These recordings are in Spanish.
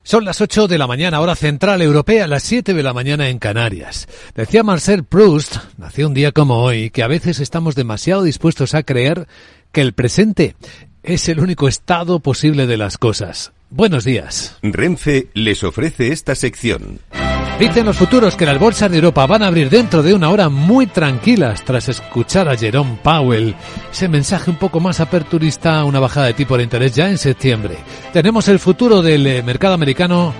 Son las 8 de la mañana, hora central europea, las 7 de la mañana en Canarias. Decía Marcel Proust, nació un día como hoy, que a veces estamos demasiado dispuestos a creer que el presente es el único estado posible de las cosas. Buenos días. Renfe les ofrece esta sección. Dicen los futuros que las bolsas de Europa van a abrir dentro de una hora muy tranquilas tras escuchar a Jerome Powell. Ese mensaje un poco más aperturista, una bajada de tipo de interés ya en septiembre. Tenemos el futuro del mercado americano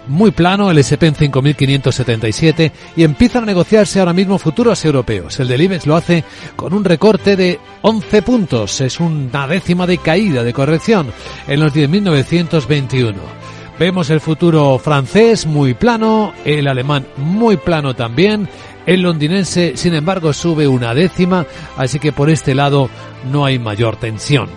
muy plano, el S&P en 5.577, y empiezan a negociarse ahora mismo futuros europeos. El del IBEX lo hace con un recorte de 11 puntos. Es una décima de caída, de corrección, en los 10.921. Vemos el futuro francés muy plano, el alemán muy plano también, el londinense, sin embargo, sube una décima, así que por este lado no hay mayor tensión.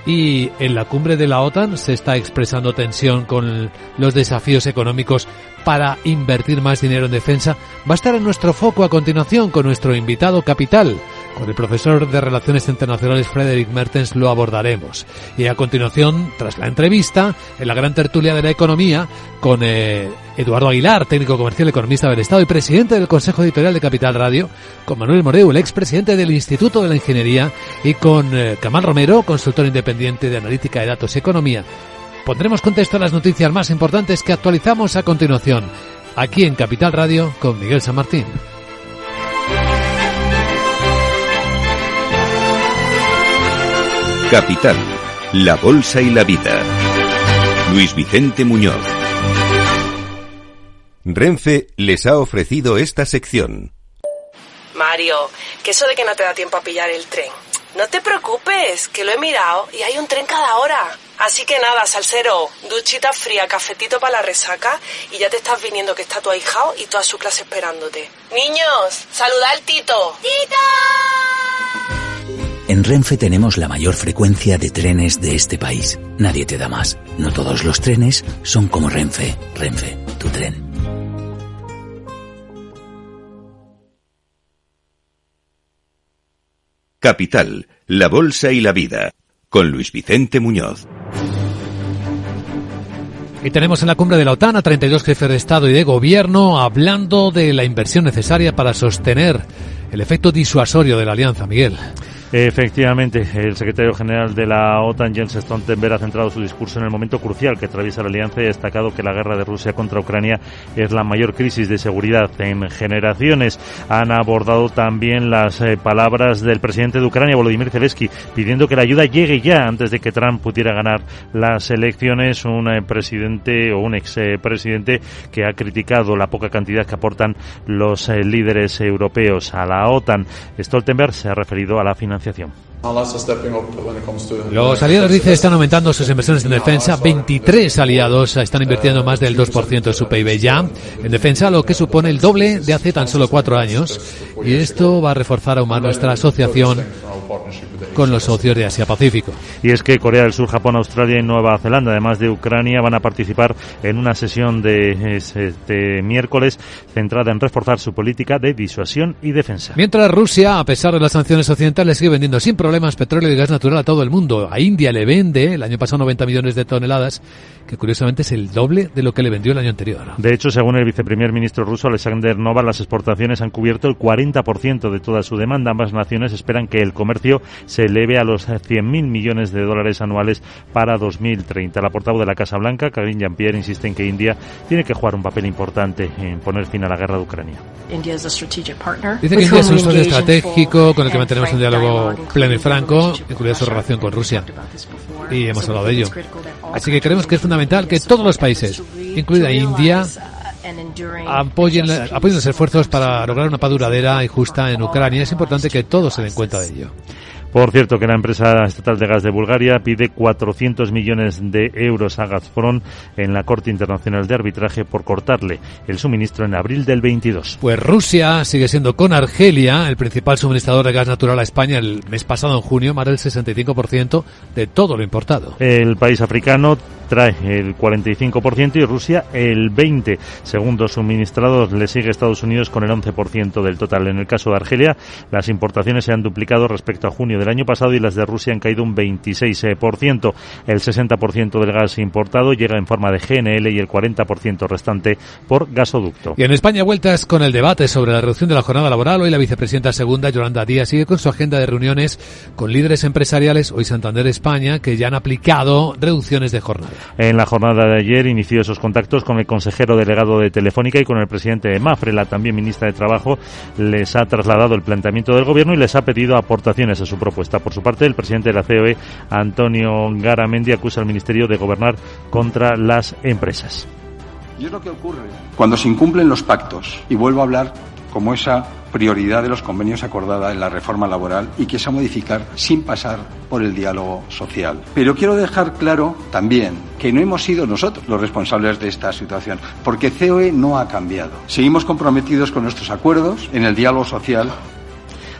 Y en la cumbre de la OTAN se está expresando tensión con los desafíos económicos para invertir más dinero en defensa. Va a estar en nuestro foco a continuación con nuestro invitado capital. Con el profesor de Relaciones Internacionales Frederick Mertens lo abordaremos. Y a continuación, tras la entrevista, en la gran tertulia de la economía, con Eduardo Aguilar, técnico comercial, economista del Estado y presidente del Consejo Editorial de Capital Radio, con Manuel Moreu, el expresidente del Instituto de la Ingeniería, y con Kamal Romero, consultor independiente de Analítica de Datos y Economía. Pondremos contexto a las noticias más importantes que actualizamos a continuación, aquí en Capital Radio, con Miguel San Martín. Capital, la bolsa y la vida. Luis Vicente Muñoz. Renfe les ha ofrecido esta sección. Mario, que eso de que no te da tiempo a pillar el tren. No te preocupes, que lo he mirado y hay un tren cada hora. Así que nada, salsero, duchita fría, cafetito para la resaca y ya te estás viniendo que está tu ahijao y toda su clase esperándote. Niños, saluda al Tito. ¡Tito! En Renfe tenemos la mayor frecuencia de trenes de este país. Nadie te da más. No todos los trenes son como Renfe. Renfe, tu tren. Capital, la bolsa y la vida, con Luis Vicente Muñoz. Y tenemos en la cumbre de la OTAN a 32 jefes de Estado y de Gobierno hablando de la inversión necesaria para sostener el efecto disuasorio de la alianza, Miguel. Efectivamente, el secretario general de la OTAN, Jens Stoltenberg, ha centrado su discurso en el momento crucial que atraviesa la alianza y ha destacado que la guerra de Rusia contra Ucrania es la mayor crisis de seguridad en generaciones. Han abordado también las palabras del presidente de Ucrania, Volodymyr Zelensky, pidiendo que la ayuda llegue ya antes de que Trump pudiera ganar las elecciones. Un presidente o un expresidente que ha criticado la poca cantidad que aportan los líderes europeos a la OTAN. Stoltenberg se ha referido a la financiación. Los aliados, dice, están aumentando sus inversiones en defensa. 23 aliados están invirtiendo más del 2% de su PIB ya en defensa, lo que supone el doble de hace tan solo 4 años. Y esto va a reforzar aún más nuestra asociación con los socios de Asia-Pacífico. Y es que Corea del Sur, Japón, Australia y Nueva Zelanda, además de Ucrania, van a participar en una sesión de este miércoles centrada en reforzar su política de disuasión y defensa. Mientras Rusia, a pesar de las sanciones occidentales, sigue vendiendo sin problemas petróleo y gas natural a todo el mundo. A India le vende el año pasado 90 millones de toneladas, que curiosamente es el doble de lo que le vendió el año anterior. De hecho, según el viceprimer ministro ruso Alexander Novak, las exportaciones han cubierto el 40% de toda su demanda. Ambas naciones esperan que el comercio se eleve a los 100.000 millones de dólares anuales para 2030. La portavoz de la Casa Blanca, Karine Jean-Pierre, insiste en que India tiene que jugar un papel importante en poner fin a la guerra de Ucrania. Dice que India es un socio estratégico con el que mantenemos un diálogo pleno y franco, incluida su relación con Rusia. Y hemos hablado de ello. Así que creemos que es fundamental que todos los países, incluida India, apoyen los esfuerzos para lograr una paz duradera y justa en Ucrania. Es importante que todos se den cuenta de ello. Por cierto, que la empresa estatal de gas de Bulgaria pide 400 millones de euros a Gazprom en la Corte Internacional de Arbitraje por cortarle el suministro en abril del 22. Pues Rusia sigue siendo con Argelia el principal suministrador de gas natural a España. El mes pasado, en junio, más del 65% de todo lo importado. El país africano trae el 45% y Rusia el 20%. Segundo suministrador le sigue Estados Unidos con el 11% del total. En el caso de Argelia, las importaciones se han duplicado respecto a junio del año pasado y las de Rusia han caído un 26%. El 60% del gas importado llega en forma de GNL y el 40% restante por gasoducto. Y en España, vueltas con el debate sobre la reducción de la jornada laboral. Hoy la vicepresidenta segunda, Yolanda Díaz, sigue con su agenda de reuniones con líderes empresariales. Hoy Santander España, que ya han aplicado reducciones de jornada. En la jornada de ayer inició esos contactos con el consejero delegado de Telefónica y con el presidente de Mafre. La también ministra de Trabajo les ha trasladado el planteamiento del gobierno y les ha pedido aportaciones a su propuesta. Por su parte, el presidente de la COE, Antonio Garamendi, acusa al Ministerio de gobernar contra las empresas. Y es lo que ocurre cuando se incumplen los pactos, y vuelvo a hablar como esa prioridad de los convenios acordada en la reforma laboral y que se va a modificar sin pasar por el diálogo social. Pero quiero dejar claro también que no hemos sido nosotros los responsables de esta situación, porque COE no ha cambiado. Seguimos comprometidos con nuestros acuerdos en el diálogo social.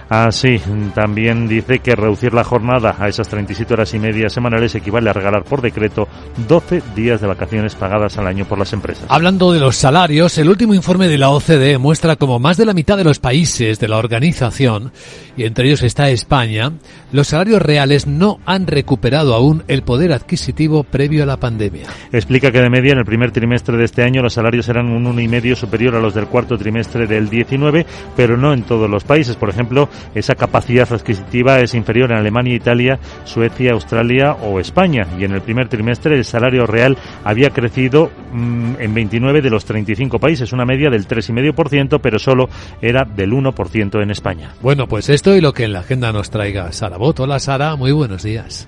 Así, también dice que reducir la jornada a esas 37 horas y media semanales equivale a regalar por decreto 12 días de vacaciones pagadas al año por las empresas. Hablando de los salarios, el último informe de la OCDE muestra como más de la mitad de los países de la organización, y entre ellos está España, los salarios reales no han recuperado aún el poder adquisitivo previo a la pandemia. Explica que de media en el primer trimestre de este año los salarios eran un 1,5 superior a los del cuarto trimestre del 19, pero no en todos los países. Por ejemplo, esa capacidad adquisitiva es inferior en Alemania, Italia, Suecia, Australia o España. Y en el primer trimestre el salario real había crecido en 29 de los 35 países, una media del 3,5%, pero solo era del 1% en España. Bueno, pues esto y lo que en la agenda nos traiga Sara Bot. Hola Sara, muy buenos días.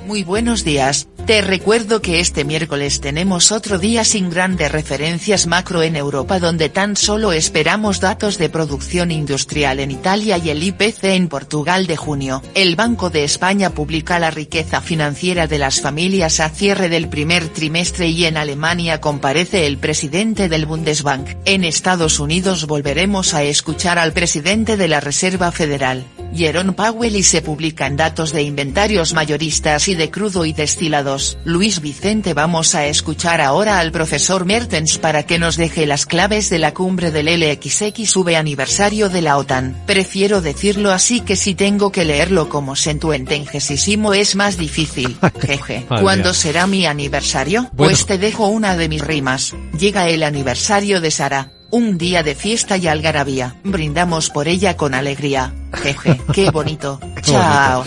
Muy buenos días. Te recuerdo que este miércoles tenemos otro día sin grandes referencias macro en Europa, donde tan solo esperamos datos de producción industrial en Italia y el IPC en Portugal de junio. El Banco de España publica la riqueza financiera de las familias a cierre del primer trimestre y en Alemania comparece el presidente del Bundesbank. En Estados Unidos volveremos a escuchar al presidente de la Reserva Federal, Jerome Powell, y se publican datos de inventarios mayoristas y de crudo y destilados. Luis Vicente, vamos a escuchar ahora al profesor Mertens para que nos deje las claves de la cumbre del LXXV aniversario de la OTAN. Prefiero decirlo así, que si tengo que leerlo como centuentengesísimo es más difícil. Jeje. ¿Cuándo será mi aniversario? Pues te dejo una de mis rimas. Llega el aniversario de Sara. Un día de fiesta y algarabía. Brindamos por ella con alegría. Jeje, qué bonito. Chao.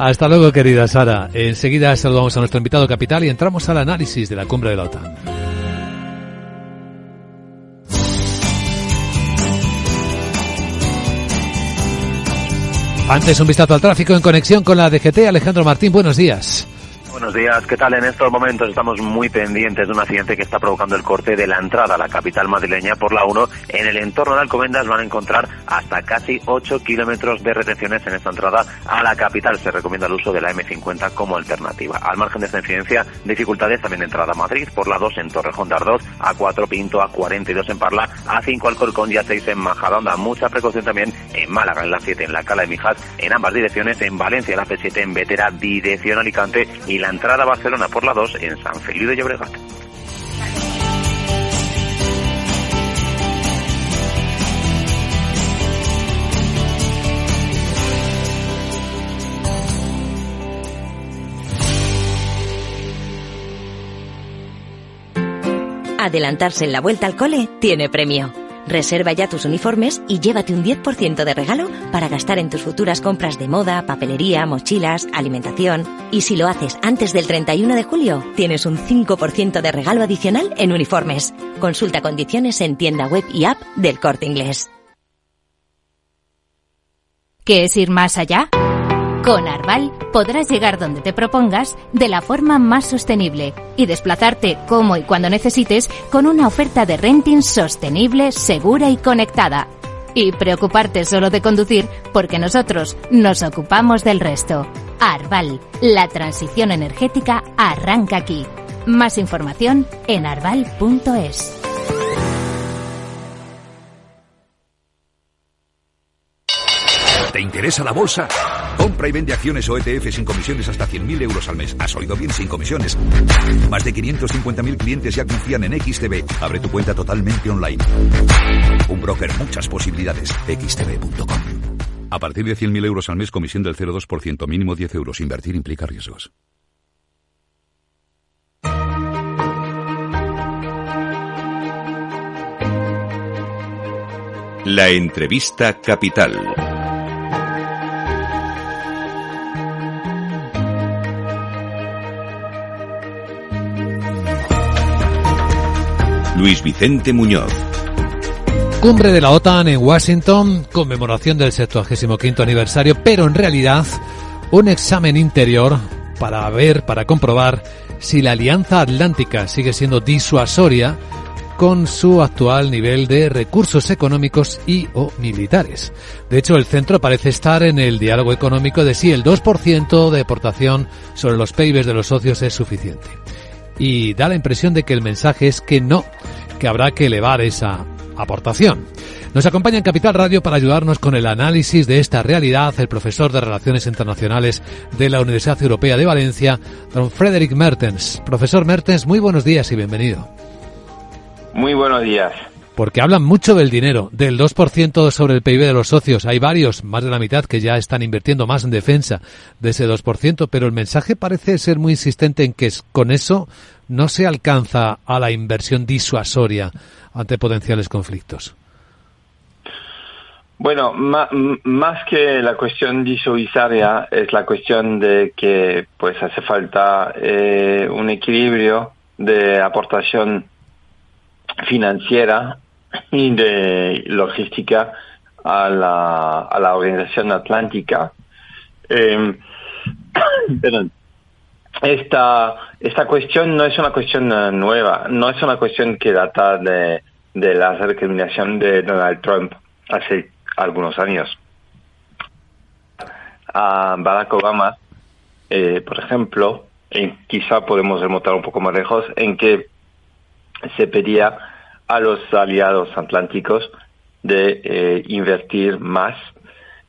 Hasta luego, querida Sara. Enseguida saludamos a nuestro invitado capital y entramos al análisis de la cumbre de la OTAN. Antes, un vistazo al tráfico en conexión con la DGT. Alejandro Martín, buenos días. Buenos días, ¿qué tal? En estos momentos estamos muy pendientes de un accidente que está provocando el corte de la entrada a la capital madrileña por la 1. En el entorno de Alcobendas van a encontrar hasta casi 8 kilómetros de retenciones en esta entrada a la capital. Se recomienda el uso de la M50 como alternativa. Al margen de esta incidencia, dificultades también de entrada a Madrid por la 2 en Torrejón de Ardoz, A4 Pinto, A42 en Parla, A5 Alcorcón y A6 en Majadahonda. Mucha precaución también en Málaga, en la 7 en la Cala de Mijas, en ambas direcciones, en Valencia, en la P7 en Vetera, dirección Alicante, y la entrada a Barcelona por la 2 en San Feliu de Llobregat. Adelantarse en la vuelta al cole tiene premio. Reserva ya tus uniformes y llévate un 10% de regalo para gastar en tus futuras compras de moda, papelería, mochilas, alimentación. Y si lo haces antes del 31 de julio, tienes un 5% de regalo adicional en uniformes. Consulta condiciones en tienda web y app del Corte Inglés. ¿Qué es ir más allá? Con Arval podrás llegar donde te propongas de la forma más sostenible y desplazarte como y cuando necesites con una oferta de renting sostenible, segura y conectada. Y preocuparte solo de conducir porque nosotros nos ocupamos del resto. Arval, la transición energética arranca aquí. Más información en arval.es. ¿Te interesa la bolsa? Compra y vende acciones o ETF sin comisiones hasta 100.000 euros al mes. ¿Has oído bien? Sin comisiones. Más de 550.000 clientes ya confían en XTB. Abre tu cuenta totalmente online. Un broker, muchas posibilidades. XTB.com. A partir de 100.000 euros al mes, comisión del 0,2%, mínimo 10 euros. Invertir implica riesgos. La entrevista capital. Luis Vicente Muñoz. Cumbre de la OTAN en Washington, conmemoración del 75º aniversario, pero en realidad un examen interior para comprobar si la Alianza Atlántica sigue siendo disuasoria con su actual nivel de recursos económicos y o militares. De hecho, el centro parece estar en el diálogo económico de si el 2% de aportación sobre los PIB de los socios es suficiente. Y da la impresión de que el mensaje es que no, que habrá que elevar esa aportación. Nos acompaña en Capital Radio para ayudarnos con el análisis de esta realidad el profesor de Relaciones Internacionales de la Universidad Europea de Valencia, don Frederick Mertens. Profesor Mertens, muy buenos días y bienvenido. Muy buenos días. Porque hablan mucho del dinero, del 2% sobre el PIB de los socios. Hay varios, más de la mitad, que ya están invirtiendo más en defensa de ese 2%, pero el mensaje parece ser muy insistente en que con eso no se alcanza a la inversión disuasoria ante potenciales conflictos. Bueno, más que la cuestión disuasoria es la cuestión de que pues hace falta un equilibrio de aportación financiera y de logística a la Organización Atlántica. Perdón. Esta cuestión no es una cuestión nueva, no es una cuestión que data de la recriminación de Donald Trump hace algunos años. A Barack Obama, por ejemplo, quizá podemos remontar un poco más lejos, en que se pedía a los aliados atlánticos de invertir más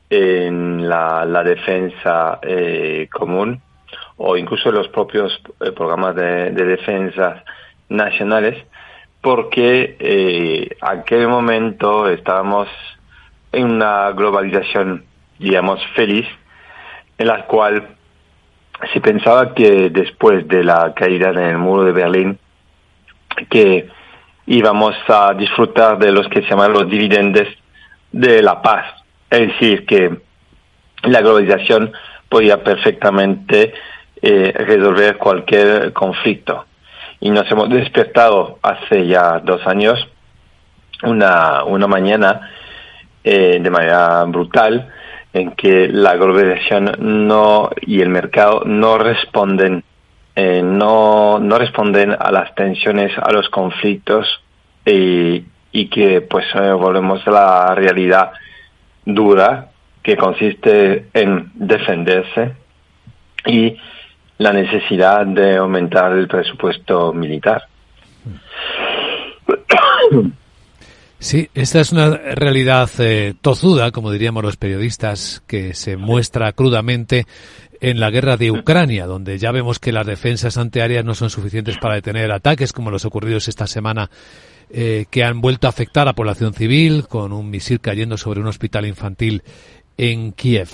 en la defensa común, o incluso los propios programas de defensa nacionales, porque en aquel momento estábamos en una globalización, digamos, feliz, en la cual se pensaba que después de la caída del muro de Berlín, que íbamos a disfrutar de los que se llaman los dividendos de la paz. Es decir, que la globalización podía perfectamente resolver cualquier conflicto. Y nos hemos despertado hace ya 2 años, una mañana, de manera brutal, en que la globalización y el mercado no responden a las tensiones, a los conflictos, y que pues volvemos a la realidad dura, que consiste en defenderse y la necesidad de aumentar el presupuesto militar. Sí, esta es una realidad tozuda, como diríamos los periodistas, que se muestra crudamente en la guerra de Ucrania, donde ya vemos que las defensas antiaéreas no son suficientes para detener ataques como los ocurridos esta semana, que han vuelto a afectar a población civil, con un misil cayendo sobre un hospital infantil en Kiev.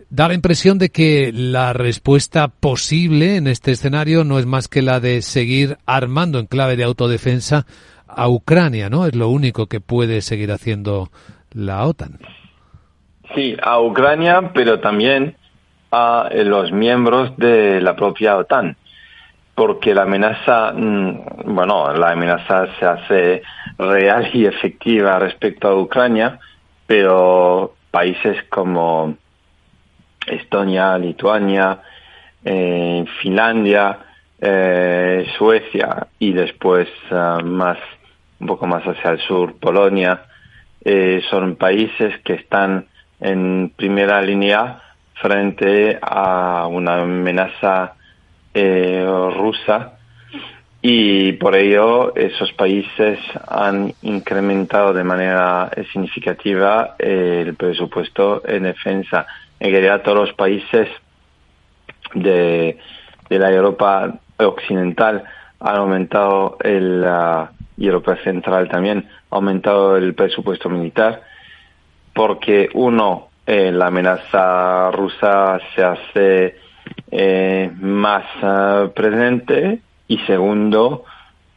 Da la impresión de que la respuesta posible en este escenario no es más que la de seguir armando en clave de autodefensa a Ucrania, ¿no? Es lo único que puede seguir haciendo la OTAN. Sí, a Ucrania, pero también a los miembros de la propia OTAN, porque la amenaza se hace real y efectiva respecto a Ucrania, pero países como Estonia, Lituania, Finlandia, Suecia y después un poco más hacia el sur, Polonia, son países que están en primera línea frente a una amenaza rusa, y por ello esos países han incrementado de manera significativa el presupuesto en defensa. En realidad todos los países de la Europa occidental han aumentado y Europa central también ha aumentado el presupuesto militar, porque uno, la amenaza rusa se hace más presente, y segundo,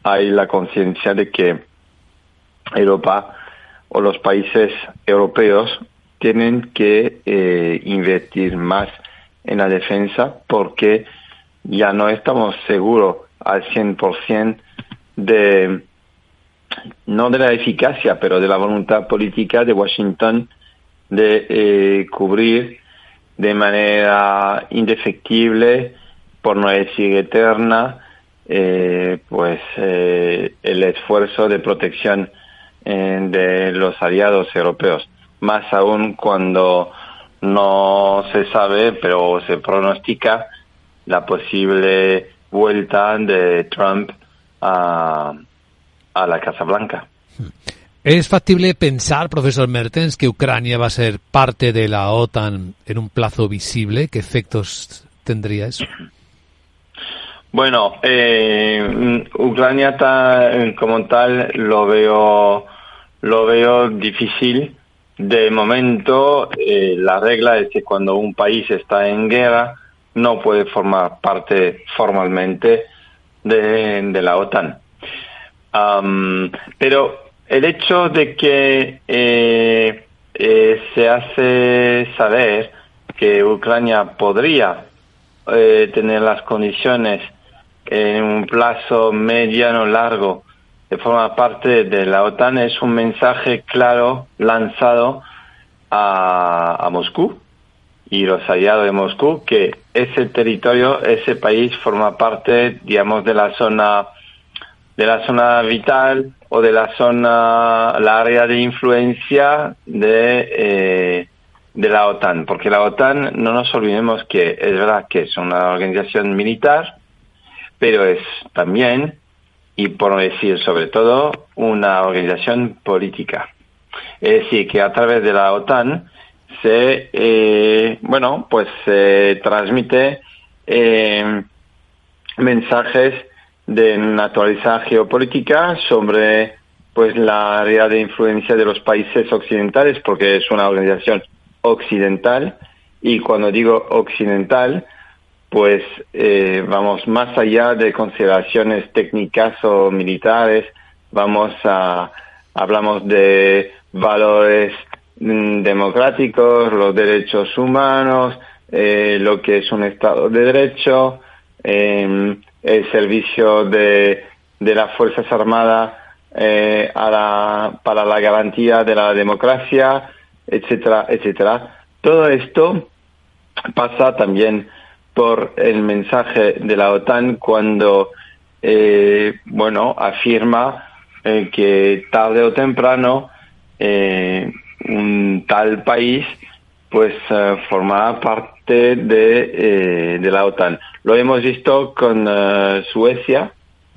hay la conciencia de que Europa o los países europeos tienen que invertir más en la defensa, porque ya no estamos seguros al 100% no de la eficacia, pero de la voluntad política de Washington de cubrir de manera indefectible, por no decir eterna, el esfuerzo de protección de los aliados europeos, más aún cuando no se sabe, pero se pronostica la posible vuelta de Trump a la Casa Blanca. ¿Es factible pensar, profesor Mertens, que Ucrania va a ser parte de la OTAN en un plazo visible? ¿Qué efectos tendría eso? Bueno, Ucrania como tal lo veo difícil. De momento, la regla es que cuando un país está en guerra no puede formar parte formalmente de la OTAN. Pero el hecho de que se hace saber que Ucrania podría tener las condiciones en un plazo mediano largo de formar parte de la OTAN es un mensaje claro lanzado a Moscú y los aliados de Moscú, que ese territorio, ese país forma parte, digamos, de la zona vital o de la área de influencia de la OTAN, porque la OTAN, no nos olvidemos que es verdad que es una organización militar, pero es también, y por no decir sobre todo, una organización política. Es decir, que a través de la OTAN se transmite mensajes de naturaleza geopolítica sobre la área de influencia de los países occidentales, porque es una organización occidental, y cuando digo occidental, vamos más allá de consideraciones técnicas o militares, hablamos de valores democráticos, los derechos humanos, lo que es un Estado de Derecho, el servicio de las Fuerzas Armadas para la garantía de la democracia, etcétera, etcétera. Todo esto pasa también por el mensaje de la OTAN cuando afirma que tarde o temprano un tal país formará parte de la OTAN. Lo hemos visto con Suecia,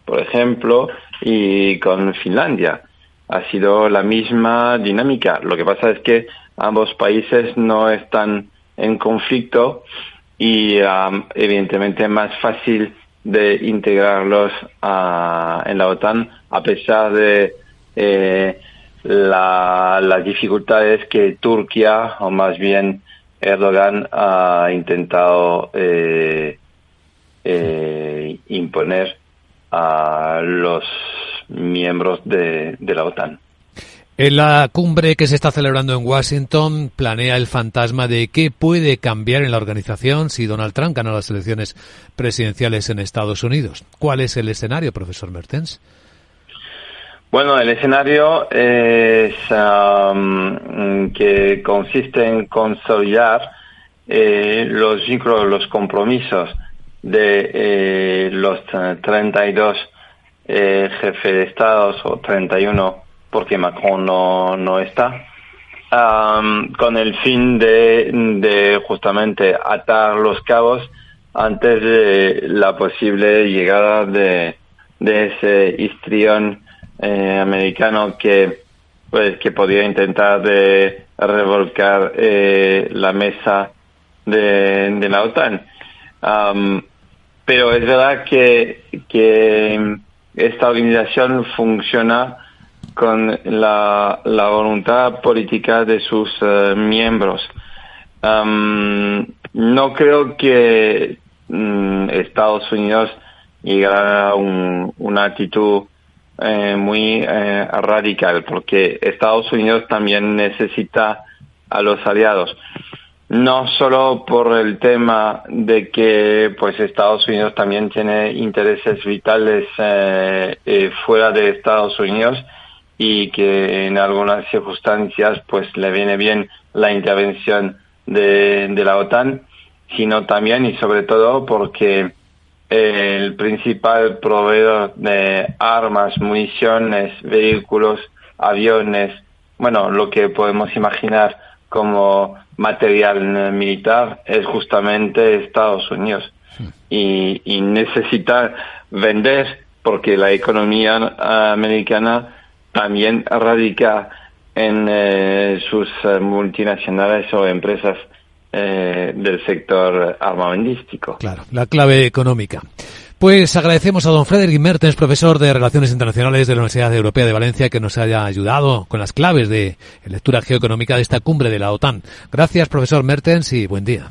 por ejemplo, y con Finlandia. Ha sido la misma dinámica. Lo que pasa es que ambos países no están en conflicto y evidentemente es más fácil de integrarlos en la OTAN, a pesar de las dificultades que Turquía, o más bien Erdogan, ha intentado imponer a los miembros de la OTAN. En la cumbre que se está celebrando en Washington planea el fantasma de qué puede cambiar en la organización si Donald Trump gana las elecciones presidenciales en Estados Unidos. ¿Cuál es el escenario, profesor Mertens? Bueno, el escenario es que consiste en consolidar los vínculos, los compromisos de los 32 jefes de Estados, o 31, porque Macron no está, con el fin de justamente atar los cabos antes de la posible llegada de ese histrión americano que podría intentar de revolcar la mesa de la OTAN. Pero es verdad que esta organización funciona con la voluntad política de sus miembros. No creo que Estados Unidos llegará a una actitud muy radical, porque Estados Unidos también necesita a los aliados. No solo por el tema de que pues Estados Unidos también tiene intereses vitales fuera de Estados Unidos y que en algunas circunstancias pues le viene bien la intervención de la OTAN, sino también y sobre todo porque el principal proveedor de armas, municiones, vehículos, aviones, bueno, lo que podemos imaginar como material militar es justamente Estados Unidos. Y necesita vender porque la economía americana también radica en sus multinacionales o empresas del sector armamentístico. Claro, la clave económica. Pues agradecemos a don Frederic Mertens, profesor de Relaciones Internacionales de la Universidad Europea de Valencia, que nos haya ayudado con las claves de lectura geoeconómica de esta cumbre de la OTAN. Gracias, profesor Mertens, y buen día.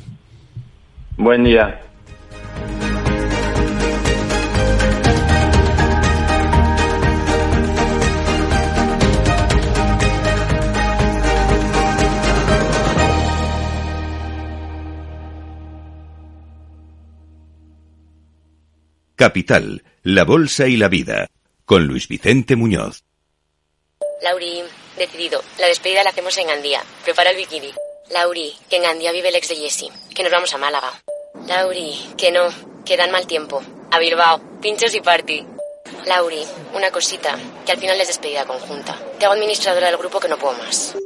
Buen día. Capital, la bolsa y la vida, con Luis Vicente Muñoz. Lauri, decidido, la despedida la hacemos en Gandía. Prepara el bikini. Lauri, que en Gandía vive el ex de Jessie, que nos vamos a Málaga. Lauri, que no, que dan mal tiempo. A Bilbao, pinchos y party. Lauri, una cosita, que al final es despedida conjunta. Te hago administradora del grupo que no puedo más.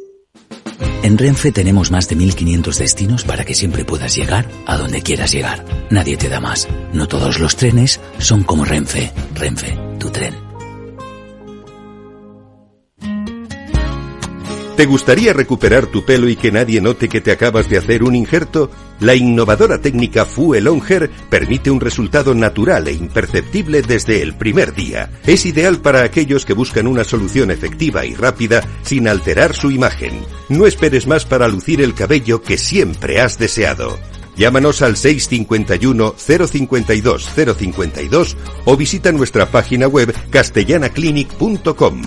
En Renfe tenemos más de 1.500 destinos para que siempre puedas llegar a donde quieras llegar. Nadie te da más. No todos los trenes son como Renfe. Renfe, tu tren. ¿Te gustaría recuperar tu pelo y que nadie note que te acabas de hacer un injerto? La innovadora técnica Fuel On Hair permite un resultado natural e imperceptible desde el primer día. Es ideal para aquellos que buscan una solución efectiva y rápida sin alterar su imagen. No esperes más para lucir el cabello que siempre has deseado. Llámanos al 651 052 052 o visita nuestra página web castellanaclinic.com.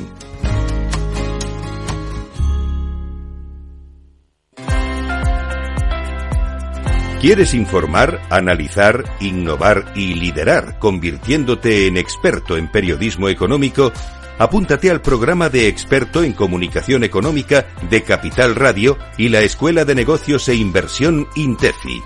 ¿Quieres informar, analizar, innovar y liderar, convirtiéndote en experto en periodismo económico? Apúntate al programa de experto en comunicación económica de Capital Radio y la Escuela de Negocios e Inversión INTEFI.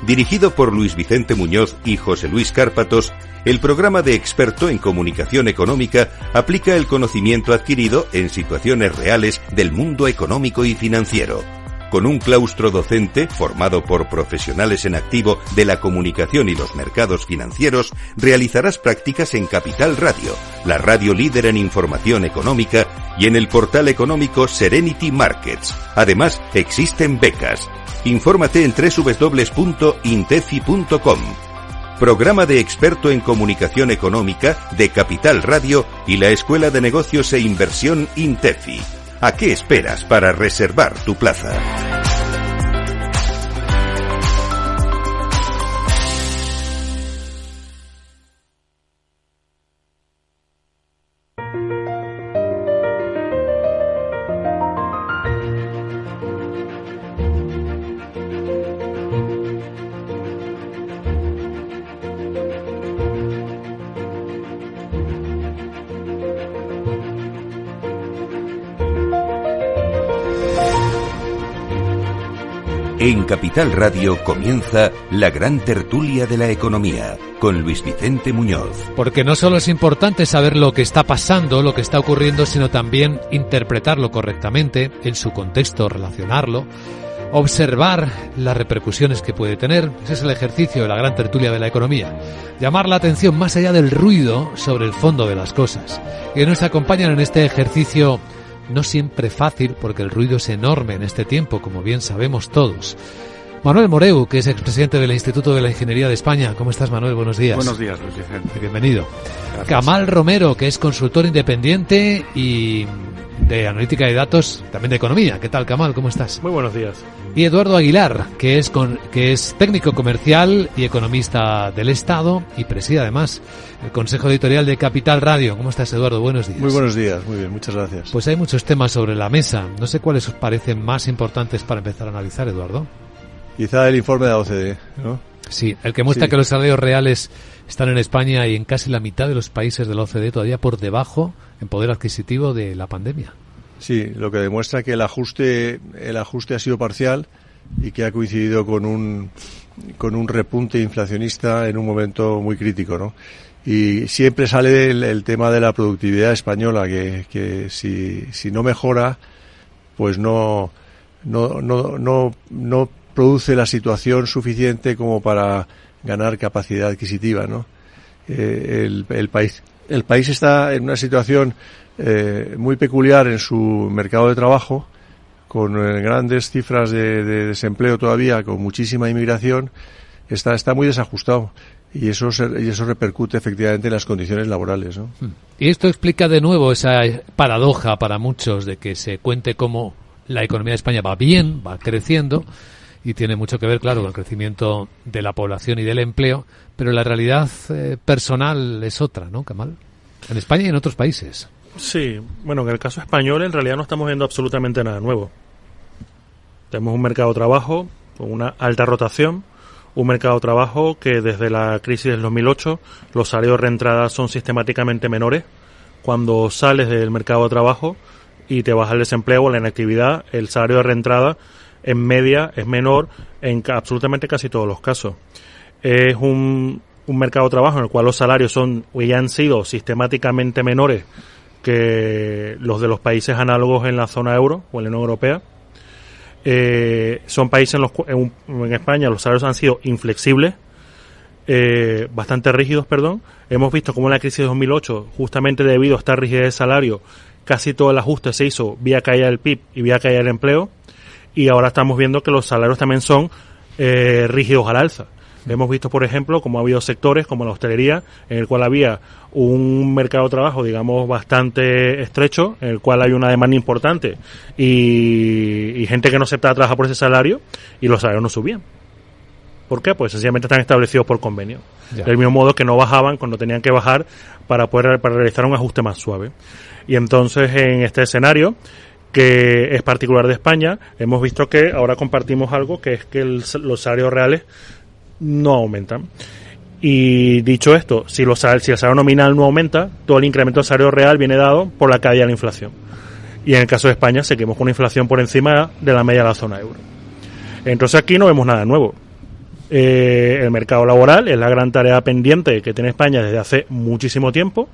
Dirigido por Luis Vicente Muñoz y José Luis Cárpatos, el programa de experto en comunicación económica aplica el conocimiento adquirido en situaciones reales del mundo económico y financiero. Con un claustro docente formado por profesionales en activo de la comunicación y los mercados financieros, realizarás prácticas en Capital Radio, la radio líder en información económica, y en el portal económico Serenity Markets. Además, existen becas. Infórmate en www.intefi.com. Programa de experto en comunicación económica de Capital Radio y la Escuela de Negocios e Inversión INTEFI. ¿A qué esperas para reservar tu plaza? En Capital Radio comienza la gran tertulia de la economía, con Luis Vicente Muñoz. Porque no solo es importante saber lo que está pasando, lo que está ocurriendo, sino también interpretarlo correctamente, en su contexto, relacionarlo, observar las repercusiones que puede tener. Ese es el ejercicio de la gran tertulia de la economía. Llamar la atención más allá del ruido sobre el fondo de las cosas. Y nos acompañan en este ejercicio no siempre fácil, porque el ruido es enorme en este tiempo, como bien sabemos todos. Manuel Moreu, que es expresidente del Instituto de la Ingeniería de España. ¿Cómo estás, Manuel? Buenos días. Buenos días, Luis Vicente. Bienvenido. Gracias. Kamal Romero, que es consultor independiente y de analítica de datos, también de economía. ¿Qué tal, Kamal? ¿Cómo estás? Muy buenos días. Y Eduardo Aguilar, que es técnico comercial y economista del Estado y preside además el Consejo Editorial de Capital Radio. ¿Cómo estás, Eduardo? Buenos días. Muy buenos días, muy bien, muchas gracias. Pues hay muchos temas sobre la mesa. No sé cuáles os parecen más importantes para empezar a analizar, Eduardo. Quizá el informe de la OCDE, ¿no? Sí, el que muestra que los salarios reales están en España y en casi la mitad de los países de la OCDE todavía por debajo en poder adquisitivo de la pandemia. Sí, lo que demuestra que el ajuste ha sido parcial y que ha coincidido con un repunte inflacionista en un momento muy crítico, ¿no? Y siempre sale el tema de la productividad española, que si no mejora, pues no produce la situación suficiente como para ganar capacidad adquisitiva, ¿no? El país está en una situación muy peculiar en su mercado de trabajo, con grandes cifras de desempleo todavía, con muchísima inmigración. Está muy desajustado y eso repercute efectivamente en las condiciones laborales, ¿no? Y esto explica de nuevo esa paradoja para muchos de que se cuente cómo la economía de España va bien, va creciendo, y tiene mucho que ver, claro, con el crecimiento de la población y del empleo, pero la realidad personal es otra, ¿no, Kamal? En España y en otros países. Sí, bueno, en el caso español en realidad no estamos viendo absolutamente nada nuevo. Tenemos un mercado de trabajo con una alta rotación, un mercado de trabajo que desde la crisis del 2008 los salarios de reentrada son sistemáticamente menores. Cuando sales del mercado de trabajo y te vas al desempleo o la inactividad, el salario de reentrada en media es menor en absolutamente casi todos los casos. Es un mercado de trabajo en el cual los salarios son y han sido sistemáticamente menores que los de los países análogos en la zona euro o en la Unión Europea. Son países en España los salarios han sido inflexibles, bastante rígidos, perdón. Hemos visto cómo en la crisis de 2008, justamente debido a esta rigidez de salario, casi todo el ajuste se hizo vía caída del PIB y vía caída del empleo. Y ahora estamos viendo que los salarios también son rígidos al alza. Hemos visto, por ejemplo, cómo ha habido sectores como la hostelería, en el cual había un mercado de trabajo, digamos, bastante estrecho, en el cual hay una demanda importante y gente que no aceptaba trabajar por ese salario, y los salarios no subían. ¿Por qué? Pues sencillamente están establecidos por convenio. Ya. Del mismo modo que no bajaban cuando tenían que bajar para realizar un ajuste más suave. Y entonces, en este escenario, que es particular de España, hemos visto que ahora compartimos algo que es que los salarios reales no aumentan. Y dicho esto, si el salario nominal no aumenta, todo el incremento del salario real viene dado por la caída de la inflación. Y en el caso de España seguimos con una inflación por encima de la media de la zona euro. Entonces aquí no vemos nada nuevo. El mercado laboral es la gran tarea pendiente que tiene España desde hace muchísimo tiempo.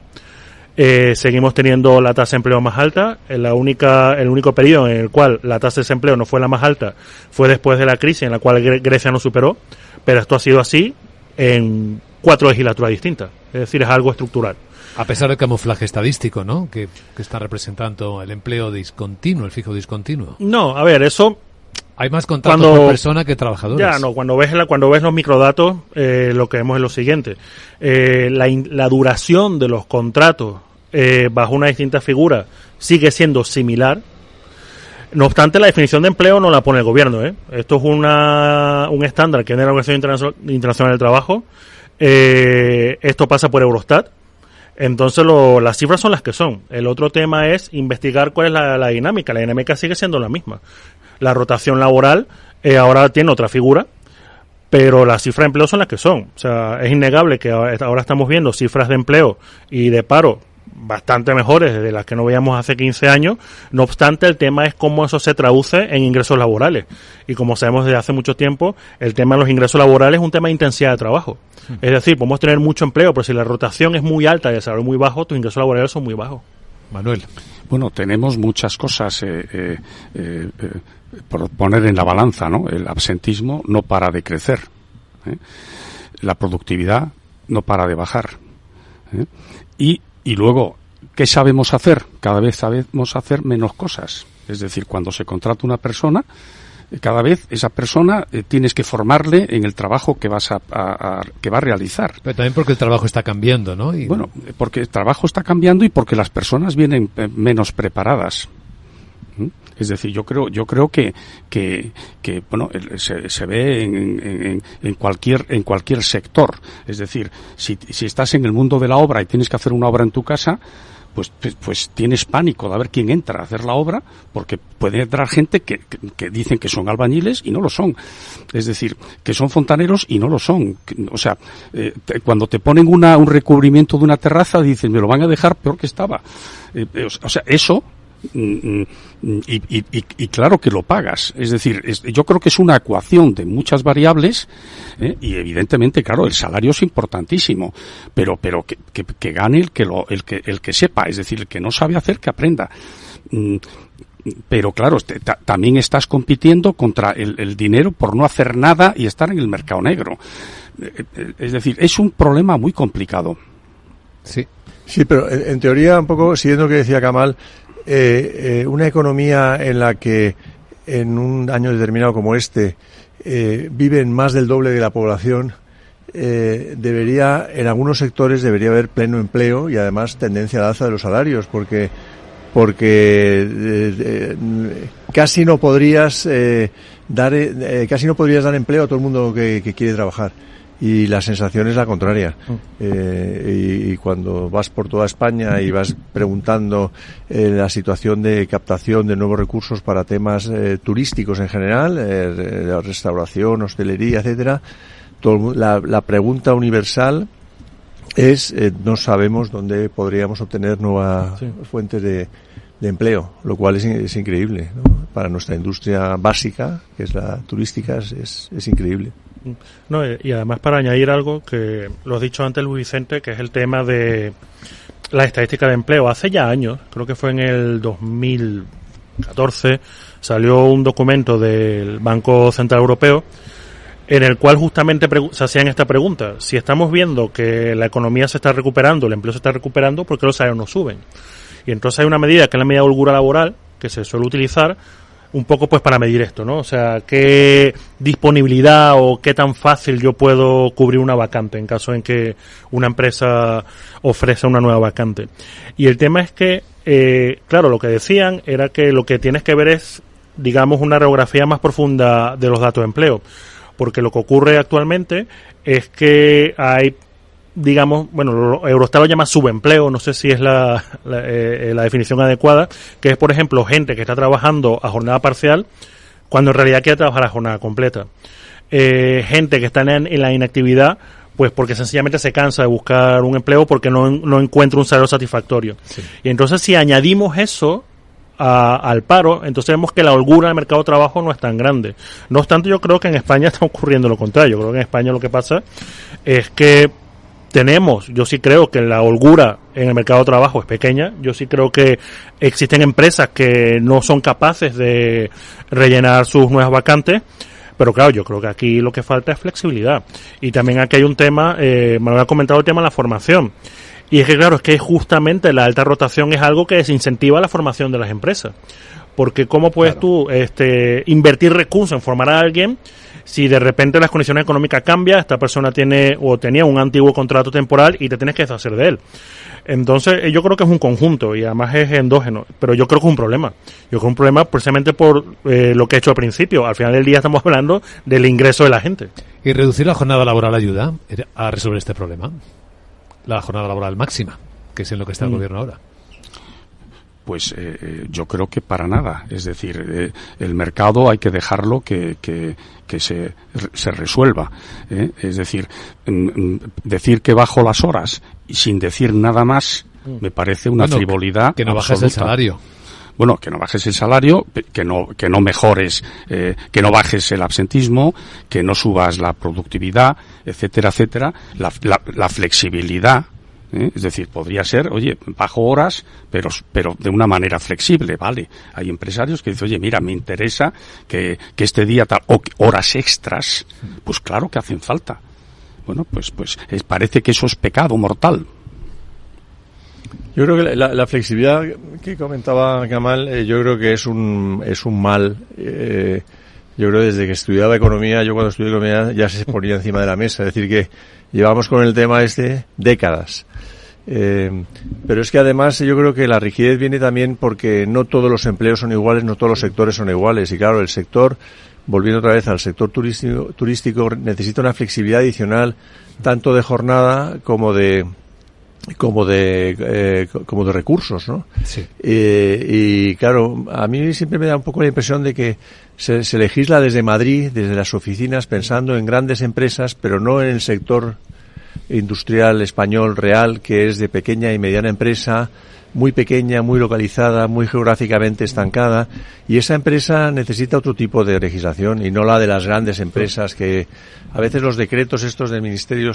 Seguimos teniendo la tasa de empleo más alta. El único periodo en el cual la tasa de desempleo no fue la más alta fue después de la crisis, en la cual Grecia nos superó, pero esto ha sido así en 4 legislaturas distintas. Es decir, es algo estructural. A pesar del camuflaje estadístico, ¿no?, que está representando el empleo discontinuo, el fijo discontinuo. No, a ver, eso... Hay más contactos con persona que trabajadores. Ya, no, cuando ves los microdatos, lo que vemos es lo siguiente. La duración de los contratos bajo una distinta figura sigue siendo similar. No obstante, la definición de empleo no la pone el gobierno, ¿eh? Esto es un estándar que tiene la Organización Internacional del Trabajo. Esto pasa por Eurostat. Entonces las cifras son las que son. El otro tema es investigar cuál es la dinámica. La dinámica sigue siendo la misma. La rotación laboral ahora tiene otra figura, pero las cifras de empleo son las que son. O sea, es innegable que ahora estamos viendo cifras de empleo y de paro bastante mejores de las que no veíamos hace 15 años. No obstante, el tema es cómo eso se traduce en ingresos laborales. Y como sabemos desde hace mucho tiempo, el tema de los ingresos laborales es un tema de intensidad de trabajo. Es decir, podemos tener mucho empleo, pero si la rotación es muy alta y el salario muy bajo, tus ingresos laborales son muy bajos. Manuel. Bueno, tenemos muchas cosas por poner en la balanza, ¿no? El absentismo no para de crecer, la productividad no para de bajar, y luego, ¿qué sabemos hacer? Cada vez sabemos hacer menos cosas. Es decir, cuando se contrata una persona, cada vez esa persona tienes que formarle en el trabajo que que va a realizar. Pero también porque el trabajo está cambiando, ¿no? Bueno, porque el trabajo está cambiando y porque las personas vienen menos preparadas. Es decir, yo creo que bueno, se ve en cualquier sector. Es decir, si estás en el mundo de la obra y tienes que hacer una obra en tu casa, pues tienes pánico de ver quién entra a hacer la obra, porque puede entrar gente que dicen que son albañiles y no lo son. Es decir, que son fontaneros y no lo son. O sea, cuando te ponen un recubrimiento de una terraza, dicen, me lo van a dejar peor que estaba. O sea, eso... Y claro que lo pagas. Es decir, yo creo que es una ecuación de muchas variables, y evidentemente, claro, el salario es importantísimo, pero que gane el que sepa, es decir, el que no sabe hacer, que aprenda. Pero claro, también estás compitiendo contra el dinero por no hacer nada y estar en el mercado negro. Es decir, es un problema muy complicado. Sí, pero en teoría, un poco siguiendo lo que decía Kamal, una economía en la que en un año determinado como este viven más del doble de la población, en algunos sectores debería haber pleno empleo y además tendencia al alza de los salarios, porque casi no podrías dar empleo a todo el mundo que quiere trabajar. Y la sensación es la contraria. Y cuando vas por toda España y vas preguntando la situación de captación de nuevos recursos para temas turísticos en general, restauración, hostelería, etcétera, la pregunta universal es no sabemos dónde podríamos obtener nuevas fuentes de empleo, lo cual es increíble, ¿no? Para nuestra industria básica, que es la turística, es increíble. No, y además, para añadir algo que lo has dicho antes, Luis Vicente, que es el tema de la estadística de empleo. Hace ya años, creo que fue en el 2014, salió un documento del Banco Central Europeo en el cual justamente se hacían esta pregunta: si estamos viendo que la economía se está recuperando, el empleo se está recuperando, ¿por qué los salarios no suben? Y entonces hay una medida que es la medida de holgura laboral, que se suele utilizar un poco pues para medir esto, ¿no? O sea, qué disponibilidad o qué tan fácil yo puedo cubrir una vacante en caso en que una empresa ofrece una nueva vacante. Y el tema es que, claro, lo que decían era que lo que tienes que ver es, digamos, una radiografía más profunda de los datos de empleo, porque lo que ocurre actualmente es que hay, digamos, bueno, Eurostat lo llama subempleo, no sé si es la definición adecuada, que es, por ejemplo, gente que está trabajando a jornada parcial cuando en realidad quiere trabajar a jornada completa. Gente que está en la inactividad, pues porque sencillamente se cansa de buscar un empleo porque no encuentra un salario satisfactorio. Sí. Y entonces, si añadimos eso al paro, entonces vemos que la holgura del mercado de trabajo no es tan grande. No obstante, yo creo que en España está ocurriendo lo contrario. Yo creo que en España lo que pasa es que yo sí creo que la holgura en el mercado de trabajo es pequeña. Yo sí creo que existen empresas que no son capaces de rellenar sus nuevas vacantes, pero claro, yo creo que aquí lo que falta es flexibilidad. Y también aquí hay un tema, Manuel ha comentado el tema de la formación. Y es que claro, es que justamente la alta rotación es algo que desincentiva la formación de las empresas. Porque ¿cómo puedes tú invertir recursos en formar a alguien si de repente las condiciones económicas cambian, esta persona tiene o tenía un antiguo contrato temporal y te tienes que deshacer de él? Entonces, yo creo que es un conjunto y además es endógeno, pero yo creo que es un problema. Yo creo que es un problema precisamente por lo que he hecho al principio. Al final del día estamos hablando del ingreso de la gente. ¿Y reducir la jornada laboral ayuda a resolver este problema? La jornada laboral máxima, que es en lo que está el gobierno ahora. Pues yo creo que para nada. Es decir, el mercado hay que dejarlo que se resuelva. Es decir, decir que bajo las horas y sin decir nada más me parece una frivolidad. Que no absoluta. Bajes el salario. Bueno, que no bajes el salario, que no mejores, que no bajes el absentismo, que no subas la productividad, etcétera, etcétera. La flexibilidad. Es decir, podría ser, oye, bajo horas, pero de una manera flexible, ¿vale? Hay empresarios que dicen, oye, mira, me interesa que este día tal, o horas extras, pues claro que hacen falta. Bueno, pues parece que eso es pecado mortal. Yo creo que la flexibilidad que comentaba Kamal, yo creo que es un mal. Yo creo que desde que estudiaba economía, cuando estudié economía ya se ponía encima de la mesa. Es decir, que llevamos con el tema décadas. Pero es que además yo creo que la rigidez viene también porque no todos los empleos son iguales, no todos los sectores son iguales. Y claro, el sector, volviendo otra vez al sector turístico, necesita una flexibilidad adicional tanto de jornada como de recursos, ¿no? Sí. Y claro, a mí siempre me da un poco la impresión de que se legisla desde Madrid, desde las oficinas, pensando en grandes empresas, pero no en el sector industrial español real, que es de pequeña y mediana empresa, muy pequeña, muy localizada, muy geográficamente estancada, y esa empresa necesita otro tipo de legislación y no la de las grandes empresas, que a veces los decretos estos del ministerio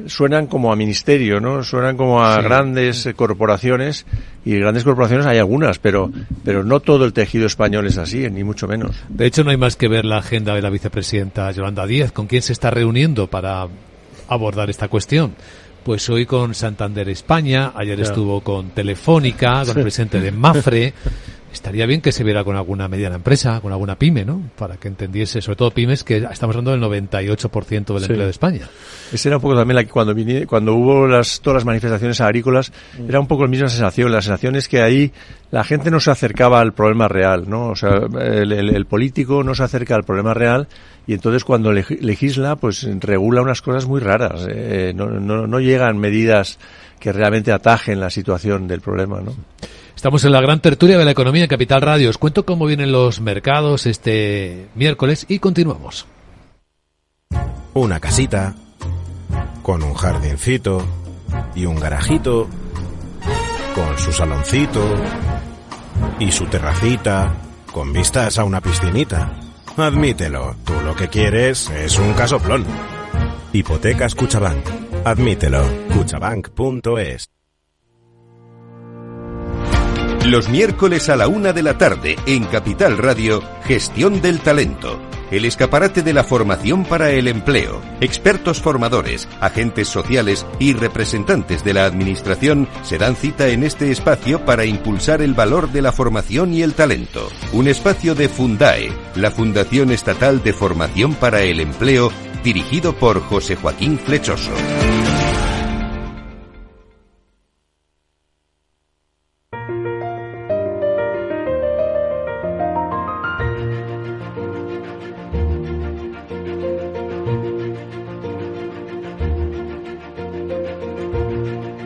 suenan como a ministerio, ¿no? Suenan como a grandes corporaciones, y grandes corporaciones hay algunas, pero no todo el tejido español es así, ni mucho menos. De hecho, no hay más que ver la agenda de la vicepresidenta Yolanda Díaz, con quién se está reuniendo para abordar esta cuestión. Pues hoy con Santander España, ayer estuvo con Telefónica, con el presidente de Mafre. Estaría bien que se viera con alguna mediana empresa, con alguna pyme, ¿no? Para que entendiese, sobre todo pymes, que estamos hablando del 98% del empleo de España. Esa era un poco también la que cuando hubo todas las manifestaciones agrícolas, era un poco la misma sensación. La sensación es que ahí la gente no se acercaba al problema real, ¿no? O sea, el político no se acerca al problema real, y entonces cuando legisla, pues regula unas cosas muy raras. No llegan medidas que realmente atajen la situación del problema, ¿no? Estamos en la gran tertulia de la economía en Capital Radio. Os cuento cómo vienen los mercados este miércoles y continuamos. Una casita con un jardincito y un garajito, con su saloncito y su terracita, con vistas a una piscinita. Admítelo, tú lo que quieres es un casoplón. Hipotecas Cuchabank. Admítelo, cuchabank.es. Los miércoles a la 1:00 p.m. en Capital Radio, Gestión del Talento. El escaparate de la formación para el empleo. Expertos formadores, agentes sociales y representantes de la administración se dan cita en este espacio para impulsar el valor de la formación y el talento. Un espacio de Fundae, la Fundación Estatal de Formación para el Empleo, dirigido por José Joaquín Flechoso.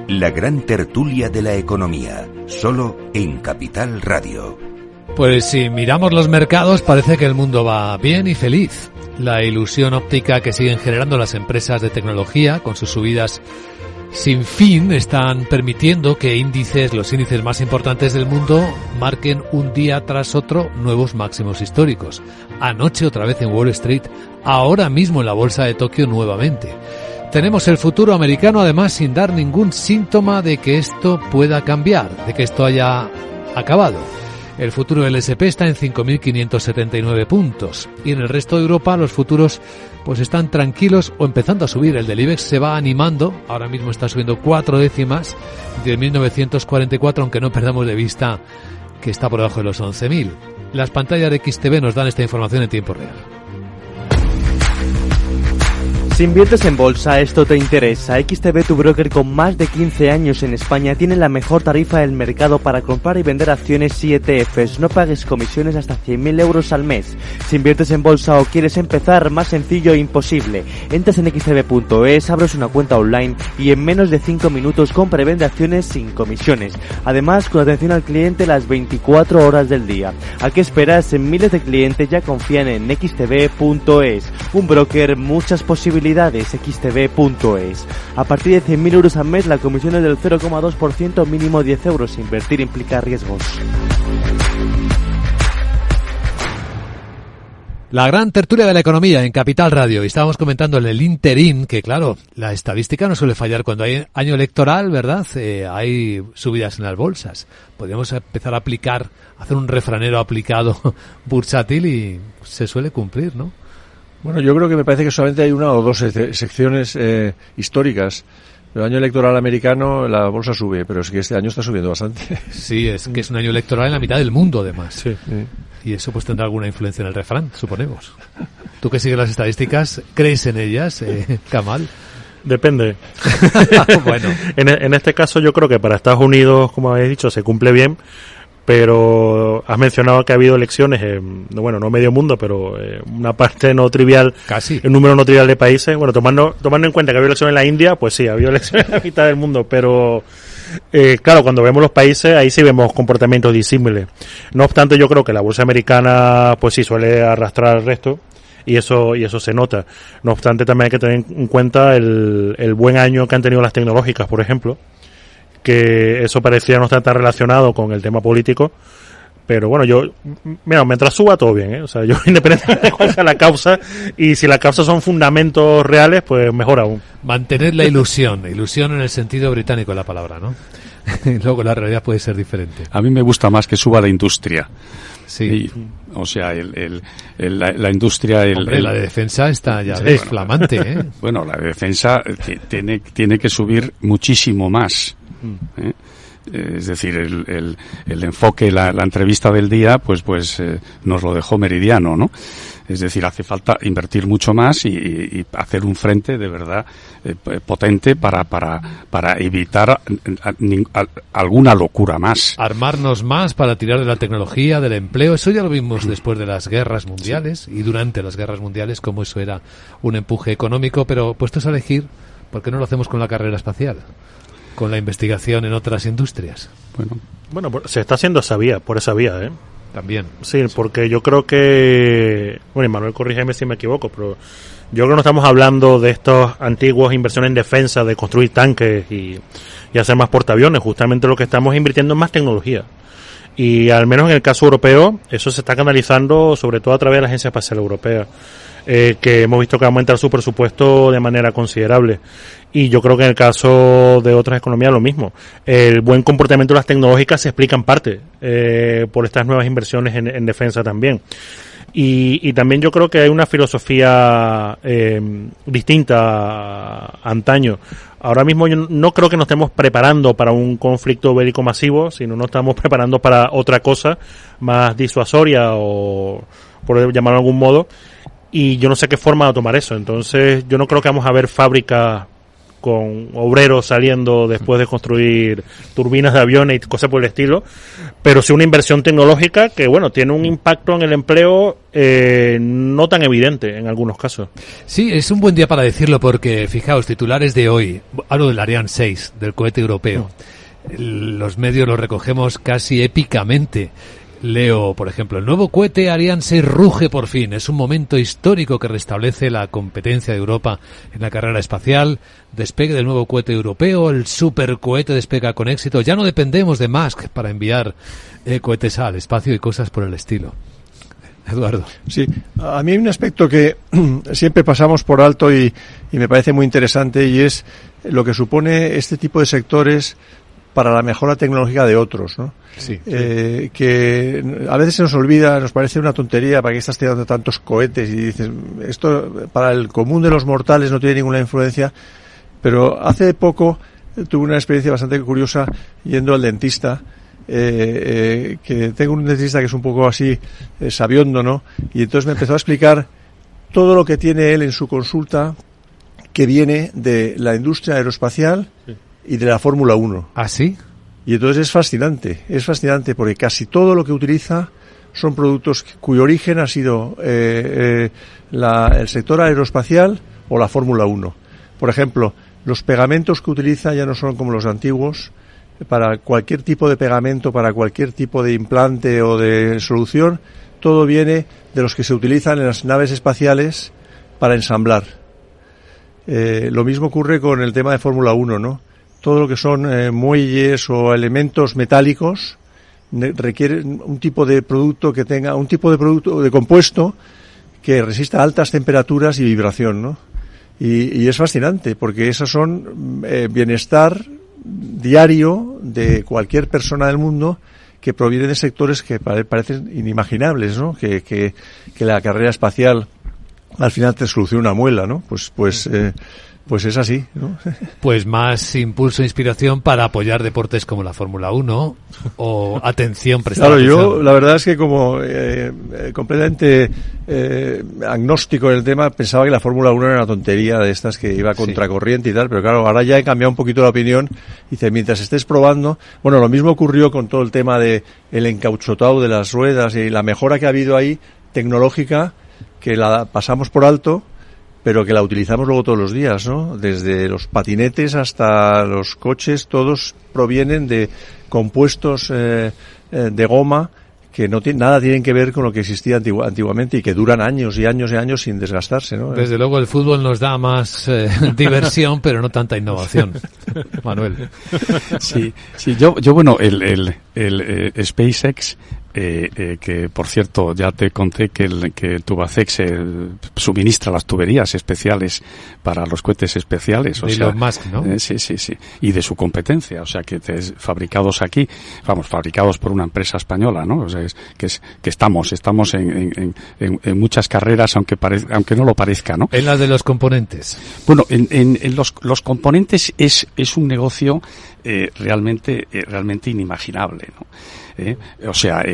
La gran tertulia de la economía, solo en Capital Radio. Pues si miramos los mercados, parece que el mundo va bien y feliz. La ilusión óptica que siguen generando las empresas de tecnología con sus subidas sin fin están permitiendo que los índices más importantes del mundo marquen un día tras otro nuevos máximos históricos. Anoche otra vez en Wall Street, ahora mismo en la bolsa de Tokio nuevamente. Tenemos el futuro americano además sin dar ningún síntoma de que esto pueda cambiar, de que esto haya acabado. El futuro del S&P está en 5.579 puntos y en el resto de Europa los futuros pues están tranquilos o empezando a subir. El del IBEX se va animando, ahora mismo está subiendo 4 décimas, 10.944, aunque no perdamos de vista que está por debajo de los 11.000. Las pantallas de XTB nos dan esta información en tiempo real. Si inviertes en bolsa, esto te interesa. XTB, tu broker con más de 15 años en España, tiene la mejor tarifa del mercado para comprar y vender acciones y ETFs. No pagues comisiones hasta 100.000 euros al mes. Si inviertes en bolsa o quieres empezar, más sencillo e imposible. Entras en xtb.es, abres una cuenta online y en menos de 5 minutos compra y vende acciones sin comisiones. Además, con atención al cliente las 24 horas del día. ¿A qué esperas? Miles de clientes ya confían en xtb.es. Un broker, muchas posibilidades. xtb.es. A partir de 100.000 euros al mes la comisión es del 0,2%, mínimo 10 euros. Invertir implica riesgos. La gran tertulia de la economía en Capital Radio. Y estábamos comentando en el interín que, claro, la estadística no suele fallar cuando hay año electoral, ¿verdad? Hay subidas en las bolsas. Podríamos empezar a hacer un refranero aplicado bursátil y se suele cumplir, ¿no? Bueno, yo creo que me parece que solamente hay una o dos secciones históricas. El año electoral americano la bolsa sube, pero es que este año está subiendo bastante. Sí, es que es un año electoral en la mitad del mundo, además. Sí. Y eso pues tendrá alguna influencia en el refrán, suponemos. Tú que sigues las estadísticas, ¿crees en ellas, Kamal? Depende. Bueno. En este caso yo creo que para Estados Unidos, como habéis dicho, se cumple bien, pero has mencionado que ha habido elecciones, no medio mundo, pero una parte no trivial, casi un número no trivial de países. Bueno, tomando en cuenta que ha habido elecciones en la India, pues sí, ha habido elecciones en la mitad del mundo, pero claro, cuando vemos los países, ahí sí vemos comportamientos disímiles. No obstante, yo creo que la bolsa americana, pues sí, suele arrastrar al resto. Y eso se nota. No obstante, también hay que tener en cuenta el buen año que han tenido las tecnológicas, por ejemplo, que eso parecía no estar tan relacionado con el tema político. Pero bueno, mientras suba todo bien, O sea, yo independientemente de cuál sea la causa, y si la causa son fundamentos reales, pues mejor aún. Mantener la ilusión en el sentido británico de la palabra, ¿no? Luego la realidad puede ser diferente. A mí me gusta más que suba la industria. Sí. O sea, la industria... Hombre, la de defensa está ya flamante, ¿eh? Bueno, la de defensa tiene que subir muchísimo más, ¿eh? Es decir, el enfoque, la entrevista del día, pues nos lo dejó meridiano, ¿no? Es decir, hace falta invertir mucho más y hacer un frente de verdad potente para evitar alguna locura más. Armarnos más para tirar de la tecnología, del empleo. Eso ya lo vimos después de las guerras mundiales y durante las guerras mundiales, como eso era un empuje económico. Pero puestos a elegir, ¿por qué no lo hacemos con la carrera espacial? Con la investigación en otras industrias. Bueno, se está haciendo por esa vía, ¿eh? También. Sí, porque yo creo que... Bueno, Manuel, corrígeme si me equivoco, pero yo creo que no estamos hablando de estas antiguas inversiones en defensa, de construir tanques y hacer más portaaviones. Justamente lo que estamos invirtiendo en más tecnología. Y al menos en el caso europeo, eso se está canalizando sobre todo a través de la Agencia Espacial Europea, que hemos visto que aumenta su presupuesto de manera considerable. Y yo creo que en el caso de otras economías lo mismo. El buen comportamiento de las tecnológicas se explica en parte por estas nuevas inversiones en defensa también. Y también yo creo que hay una filosofía distinta a antaño. Ahora mismo yo no creo que nos estemos preparando para un conflicto bélico masivo, sino nos estamos preparando para otra cosa más disuasoria o, por llamarlo de algún modo, y yo no sé qué forma de tomar eso. Entonces yo no creo que vamos a ver fábricas con obreros saliendo después de construir turbinas de aviones y cosas por el estilo, pero sí una inversión tecnológica que, bueno, tiene un impacto en el empleo no tan evidente en algunos casos. Sí, es un buen día para decirlo porque, fijaos, titulares de hoy, hablo del Ariane 6, del cohete europeo. Los medios lo recogemos casi épicamente. Leo, por ejemplo, el nuevo cohete Ariane 6 ruge por fin. Es un momento histórico que restablece la competencia de Europa en la carrera espacial. Despegue del nuevo cohete europeo. El supercohete despega con éxito. Ya no dependemos de Musk para enviar cohetes al espacio y cosas por el estilo. Eduardo. Sí, a mí hay un aspecto que siempre pasamos por alto y me parece muy interesante, y es lo que supone este tipo de sectores para la mejora tecnológica de otros, ¿no? Sí. Que a veces se nos olvida, nos parece una tontería, para qué estás tirando tantos cohetes, y dices, esto para el común de los mortales no tiene ninguna influencia, pero hace poco tuve una experiencia bastante curiosa yendo al dentista, que tengo un dentista que es un poco así sabiondo, ¿no? Y entonces me empezó a explicar todo lo que tiene él en su consulta, que viene de la industria aeroespacial y de la Fórmula 1. ¿Ah, sí? Y entonces es fascinante porque casi todo lo que utiliza son productos cuyo origen ha sido el sector aeroespacial o la Fórmula 1. Por ejemplo, los pegamentos que utiliza ya no son como los antiguos. Para cualquier tipo de pegamento, para cualquier tipo de implante o de solución, todo viene de los que se utilizan en las naves espaciales para ensamblar. Lo mismo ocurre con el tema de Fórmula 1, ¿no? Todo lo que son muelles o elementos metálicos requieren un tipo de producto que tenga un tipo de producto de compuesto que resista altas temperaturas y vibración, ¿no? Y es fascinante porque esos son bienestar diario de cualquier persona del mundo, que proviene de sectores que parecen inimaginables, ¿no? Que la carrera espacial al final te soluciona una muela, ¿no? Pues pues es así, ¿no? Pues más impulso e inspiración para apoyar deportes como la Fórmula 1 o atención prestada. Claro, yo la verdad es que como completamente agnóstico en el tema, pensaba que la Fórmula 1 era una tontería de estas que iba contracorriente y tal, pero claro, ahora ya he cambiado un poquito la opinión. Dice, mientras estés probando, bueno, lo mismo ocurrió con todo el tema de el encauchotado de las ruedas y la mejora que ha habido ahí tecnológica, que la pasamos por alto, pero que la utilizamos luego todos los días, ¿no? Desde los patinetes hasta los coches, todos provienen de compuestos de goma que nada tienen que ver con lo que existía antiguamente y que duran años y años y años sin desgastarse, ¿no? Desde luego el fútbol nos da más diversión, pero no tanta innovación. Manuel. Sí, yo bueno, el SpaceX, que por cierto ya te conté que Tubacex suministra las tuberías especiales para los cohetes especiales, o sea, Elon Musk, ¿no? Sí, y de su competencia, o sea, que fabricados aquí, fabricados por una empresa española, ¿no? O sea, que estamos en muchas carreras, aunque no lo parezca, ¿no? En las de los componentes. Bueno, en los componentes es un negocio realmente inimaginable, ¿no? O sea,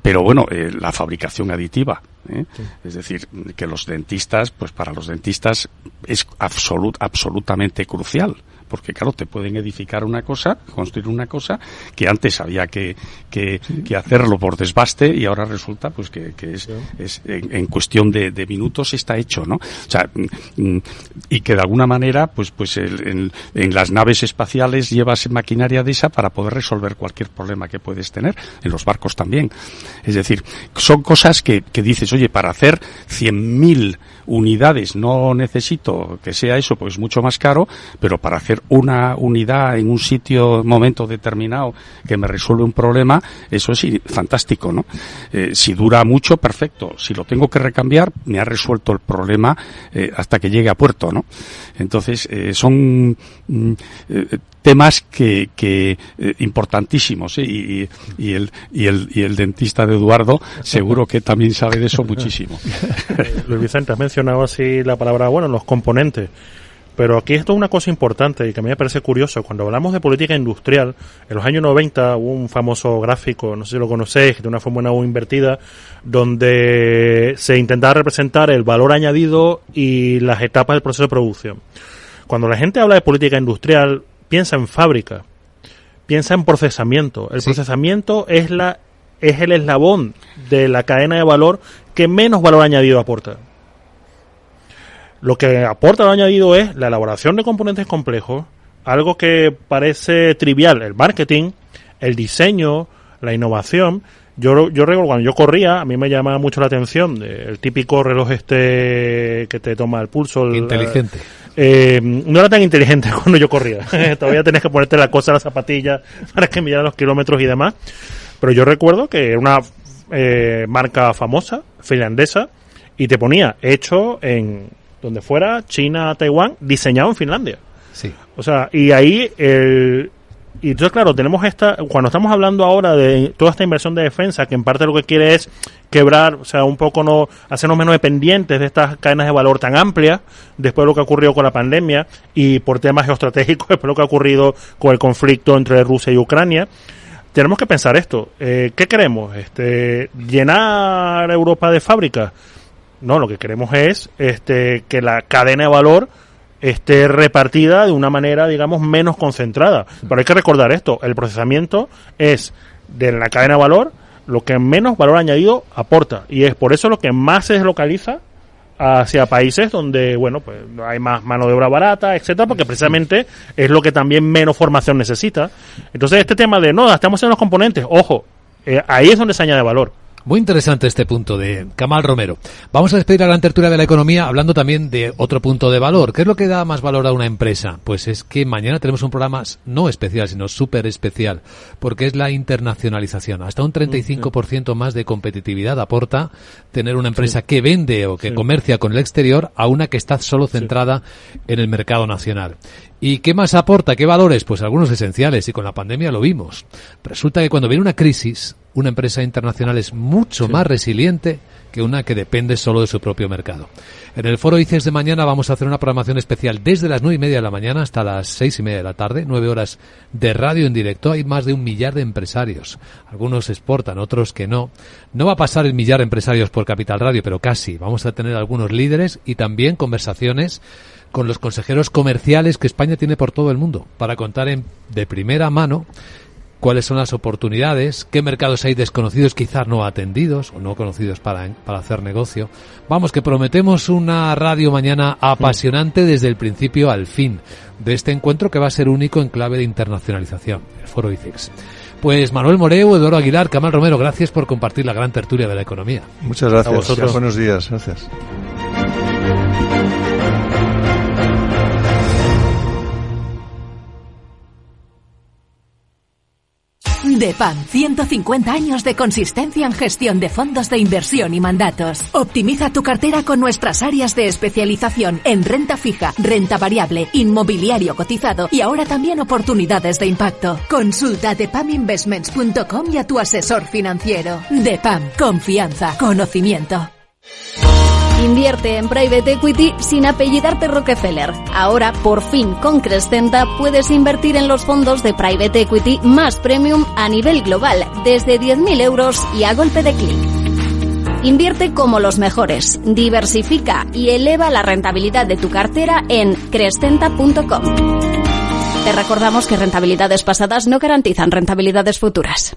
pero bueno, la fabricación aditiva, sí. Es decir, que los dentistas, pues para los dentistas es absolutamente crucial. Porque claro, te pueden edificar una cosa, construir una cosa que antes había que hacerlo por desbaste y ahora resulta pues que es en cuestión de minutos está hecho, ¿no? O sea, y que de alguna manera pues en las naves espaciales llevas maquinaria de esa para poder resolver cualquier problema que puedes tener, en los barcos también. Es decir, son cosas que dices, oye, para hacer 100.000 unidades no necesito que sea eso, pues mucho más caro, pero para hacer una unidad en un momento determinado que me resuelve un problema, eso es fantástico, ¿no? Si dura mucho, perfecto. Si lo tengo que recambiar, me ha resuelto el problema hasta que llegue a puerto, ¿no? Entonces, son temas que importantísimos, y el dentista de Eduardo seguro que también sabe de eso muchísimo. Luis Vicente, has mencionado así la palabra, los componentes. Pero aquí esto es una cosa importante y que a mí me parece curioso. Cuando hablamos de política industrial, en los años 90 hubo un famoso gráfico, no sé si lo conocéis, de una fórmula U invertida, donde se intentaba representar el valor añadido y las etapas del proceso de producción. Cuando la gente habla de política industrial, piensa en fábrica, piensa en procesamiento. El procesamiento es el eslabón de la cadena de valor que menos valor añadido aporta. Lo que aporta valor añadido es la elaboración de componentes complejos, algo que parece trivial, el marketing, el diseño, la innovación. Yo recuerdo cuando yo corría, a mí me llamaba mucho la atención el típico reloj que te toma el pulso. Inteligente. No era tan inteligente cuando yo corría. Todavía tenés que ponerte la cosa a la zapatilla para que midieran los kilómetros y demás. Pero yo recuerdo que era una marca famosa, finlandesa, y te ponía hecho en donde fuera, China, Taiwán, diseñado en Finlandia. Sí. O sea, y ahí y entonces, claro, tenemos cuando estamos hablando ahora de toda esta inversión de defensa, que en parte lo que quiere es quebrar, o sea, un poco hacernos menos dependientes de estas cadenas de valor tan amplias, después de lo que ocurrió con la pandemia y por temas geoestratégicos, después de lo que ha ocurrido con el conflicto entre Rusia y Ucrania. Tenemos que pensar esto. ¿Qué queremos? ¿Llenar Europa de fábricas? No, lo que queremos es que la cadena de valor esté repartida de una manera, digamos, menos concentrada. Pero hay que recordar esto, el procesamiento es de la cadena de valor lo que menos valor añadido aporta, y es por eso lo que más se deslocaliza hacia países donde, pues hay más mano de obra barata, etcétera, porque precisamente es lo que también menos formación necesita. Entonces este tema de, estamos en los componentes, ojo, ahí es donde se añade valor. Muy interesante este punto de Kamal Romero. Vamos a despedir a la gran tertulia de la economía hablando también de otro punto de valor. ¿Qué es lo que da más valor a una empresa? Pues es que mañana tenemos un programa no especial, sino súper especial, porque es la internacionalización. Hasta un 35% más de competitividad aporta tener una empresa que vende o que comercia con el exterior a una que está solo centrada en el mercado nacional. ¿Y qué más aporta? ¿Qué valores? Pues algunos esenciales, y con la pandemia lo vimos. Resulta que cuando viene una crisis una empresa internacional es mucho más resiliente que una que depende solo de su propio mercado. En el foro ICEX de mañana vamos a hacer una programación especial desde las 9:30 de la mañana hasta las 6:30 de la tarde, 9 horas de radio en directo. Hay más de 1 millar de empresarios. Algunos exportan, otros que no. No va a pasar el 1 millar de empresarios por Capital Radio, pero casi. Vamos a tener algunos líderes y también conversaciones con los consejeros comerciales que España tiene por todo el mundo, para contar de primera mano cuáles son las oportunidades, qué mercados hay desconocidos, quizás no atendidos o no conocidos para hacer negocio. Vamos, que prometemos una radio mañana apasionante desde el principio al fin de este encuentro que va a ser único en clave de internacionalización, el Foro ICEX. Pues Manuel Moreu, Eduardo Aguilar, Camal Romero, gracias por compartir la gran tertulia de la economía. Muchas gracias. A vosotros. Buenos días. Gracias. DEPAM, 150 años de consistencia en gestión de fondos de inversión y mandatos. Optimiza tu cartera con nuestras áreas de especialización en renta fija, renta variable, inmobiliario cotizado y ahora también oportunidades de impacto. Consulta depaminvestments.com y a tu asesor financiero. DEPAM, confianza, conocimiento. Invierte en Private Equity sin apellidarte Rockefeller. Ahora, por fin, con Crescenta puedes invertir en los fondos de Private Equity más premium a nivel global, desde 10.000 euros y a golpe de clic. Invierte como los mejores, diversifica y eleva la rentabilidad de tu cartera en Crescenta.com. Te recordamos que rentabilidades pasadas no garantizan rentabilidades futuras.